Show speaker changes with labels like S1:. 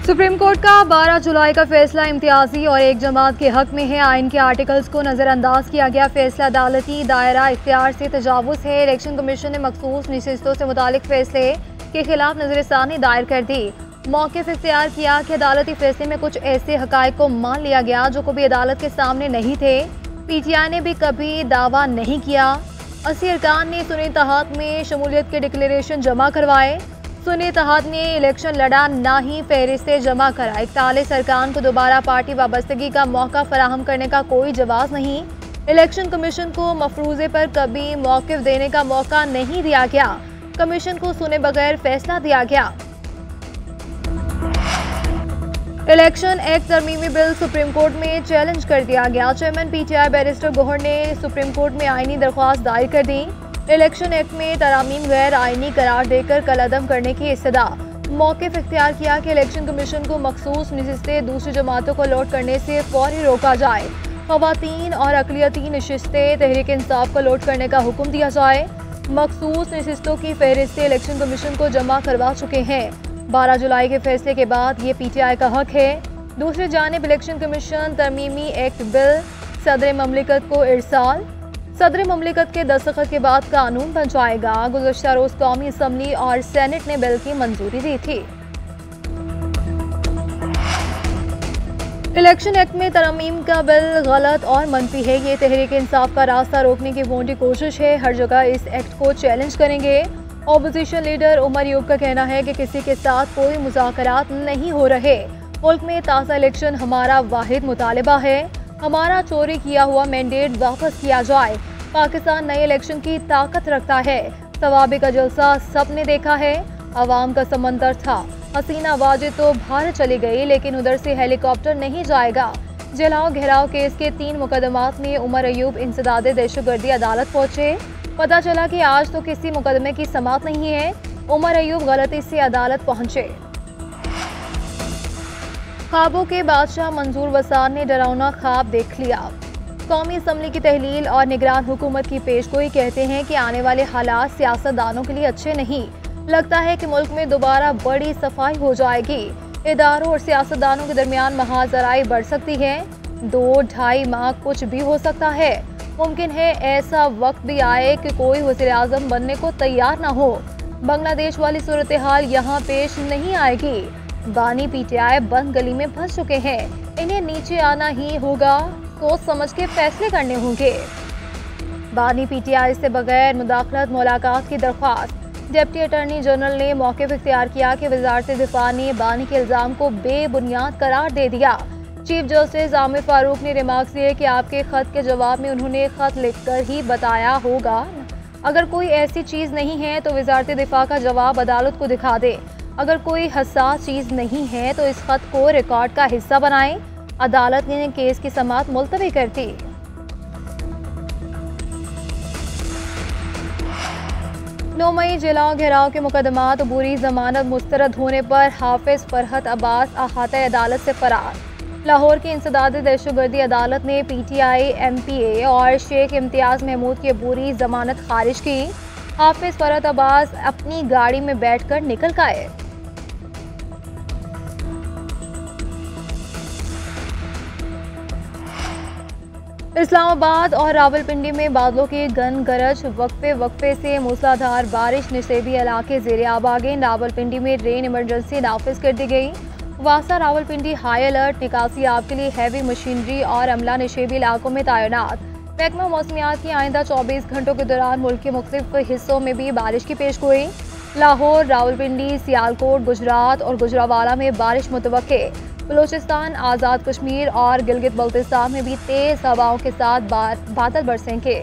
S1: Supreme court का 12 जुलाई का फैसला इम्तियाजी और एक जमात के हक में है। आइन के आर्टिकल्स को नज़रअंदाज किया गया। फैसला अदालती दायरा इख्तियार से तजावुज़ है। इलेक्शन कमीशन ने मखसूस नशिस्तों से मुतालिक फैसले के खिलाफ नजरसानी दायर कर दी। मौक़िफ़ इख्तियार किया कि अदालती फैसले में कुछ ऐसे हक़ाइक़ को मान लिया गया जो कभी अदालत के सामने नहीं थे। PTI ने भी कभी दावा नहीं किया। 80 अरकान ने सुन्नी इत्तेहाद में शमूलियत के डिक्लेरेशन जमा करवाए। सुन्नी इत्तेहाद ने इलेक्शन लड़ा, ना ही फहरिस्तें जमा कराई। 41 अरकान को दोबारा पार्टी वाबस्तगी का मौका फराहम करने का कोई जवाब नहीं। इलेक्शन कमीशन को मफरूज़े पर कभी मौक़िफ़ देने का मौका नहीं दिया गया। कमीशन को सुने बगैर फैसला दिया गया। इलेक्शन एक्ट तरमीमी बिल सुप्रीम कोर्ट में चैलेंज कर दिया गया। चेयरमैन PTI बैरिस्टर गोहर ने सुप्रीम कोर्ट में आईनी दरख्वास्त दायर कर दी। इलेक्शन एक्ट में तरामीम गैर आईनी करार देकर कलअदम करने की इस्तदा। मौक़िफ़ इख्तियार किया कि इलेक्शन कमीशन को मखसूस नशिस्तें दूसरी जमातों को लॉट करने से फौरी रोका जाए। ख़वातीन और अक़लियती नशिस्तें तहरीक इंसाफ को लॉट करने का हुक्म दिया जाए। मखसूस नशिस्तों की फहरिस्तें इलेक्शन कमीशन को जमा करवा चुके हैं। 12 जुलाई के फैसले के बाद ये PTI का हक है। दूसरी जानिब इलेक्शन कमीशन तरमीमी एक्ट बिल सदर ममलिकत को इरसाल। सदर ममलिकत के दस्तखत के बाद कानून बन जाएगा। गुज़श्ता रोज़ कौमी असम्बली और सेनेट ने बिल की मंजूरी दी थी। इलेक्शन एक्ट में तरमीम का बिल गलत और मनफी है। ये तहरीक इंसाफ का रास्ता रोकने की मोटी कोशिश है। हर जगह इस एक्ट को चैलेंज करेंगे। ऑपोजिशन लीडर उमर अयूब का कहना है कि किसी के साथ कोई मुज़ाकरात नहीं हो रहे। मुल्क में ताज़ा इलेक्शन हमारा वाहिद मुतालबा है। हमारा चोरी किया हुआ मैंडेट वापस किया जाए। पाकिस्तान नए इलेक्शन की ताकत रखता है। सवाबी का जलसा सबने देखा है। अवाम का समंदर था। हसीना वाजिद तो भारत चली गई, लेकिन उधर से हेलीकॉप्टर नहीं जाएगा। जलाओ घेराव केस के 3 मुकदमात में उमर अयूब इंसदादे दहशतगर्दी अदालत पहुंचे। पता चला कि आज तो किसी मुकदमे की समात नहीं है। उमर अयूब गलती से अदालत पहुंचे। ख्वाबों के बादशाह मंजूर वसार ने डरावना ख्वाब देख लिया। कौमी असम्बली की तहलील और निगरान हुकूमत की पेशगोई कहते हैं कि आने वाले हालात सियासतदानों के लिए अच्छे नहीं। लगता है कि मुल्क में दोबारा बड़ी सफाई हो जाएगी। इदारों और सियासतदानों के दरमियान महाजराई बढ़ सकती है। 2-2.5 माह कुछ भी हो सकता है। मुमकिन है ऐसा वक्त भी आए कि कोई वज़ीर आज़म बनने को तैयार ना हो। बांग्लादेश वाली सूरत हाल यहाँ पेश नहीं आएगी। बानी PTI बंद गली में फंस चुके हैं। इन्हें नीचे आना ही होगा। सोच समझ के फैसले करने होंगे। बानी PTI से बगैर मुदाखलत मुलाकात की दरख्वास्त। डिप्टी अटॉर्नी जनरल ने मौक़िफ़ इख्तियार किया कि वज़ारत दिफ़ा ने बानी के इल्ज़ाम को बेबुनियाद करार दे दिया। चीफ जस्टिस आमिर फारूक ने रिमार्क्स दिए कि आपके ख़त के जवाब में उन्होंने ख़त लिखकर ही बताया होगा। अगर कोई ऐसी चीज़ नहीं है तो वज़ारत दिफ़ा का जवाब अदालत को दिखा दे। अगर कोई हसास चीज़ नहीं है तो इस ख़त को रिकॉर्ड का हिस्सा बनाएं। अदालत ने केस की समाअत मुलतवी कर दी। 9 मई जलाओ घेराव के मुकदमात बुरी जमानत मुस्तरद होने पर हाफिज फरहत अब्बास अहाता अदालत से फरार। लाहौर की इंसदादी दहशतगर्दी अदालत ने PTI MPA और शेख इम्तियाज महमूद की बुरी जमानत खारिज की। हाफिज फरहत अब्बास अपनी गाड़ी में बैठकर निकल गए। इस्लामाबाद और रावलपिंडी में बादलों की गन गरज। वक्फे से मूसलाधार बारिश नशेबी इलाके ज़ेरे आब आ गए। रावलपिंडी में रेन इमरजेंसी नाफिज कर दी गई। वासा रावलपिंडी हाई अलर्ट। निकासी आब के लिए हैवी मशीनरी और अमला नशेबी इलाकों में तैनात। महकमा मौसमियात की आइंदा 24 घंटों के दौरान मुल्क के मुख्तलिफ हिस्सों में भी बारिश की पेशगोई। लाहौर, रावलपिंडी, सियालकोट, गुजरात और गुजरावाला में बारिश मुतवक्के। बलूचिस्तान, आज़ाद कश्मीर और गिलगित बल्तिस्तान में भी तेज़ हवाओं के साथ बादल बरसेंगे।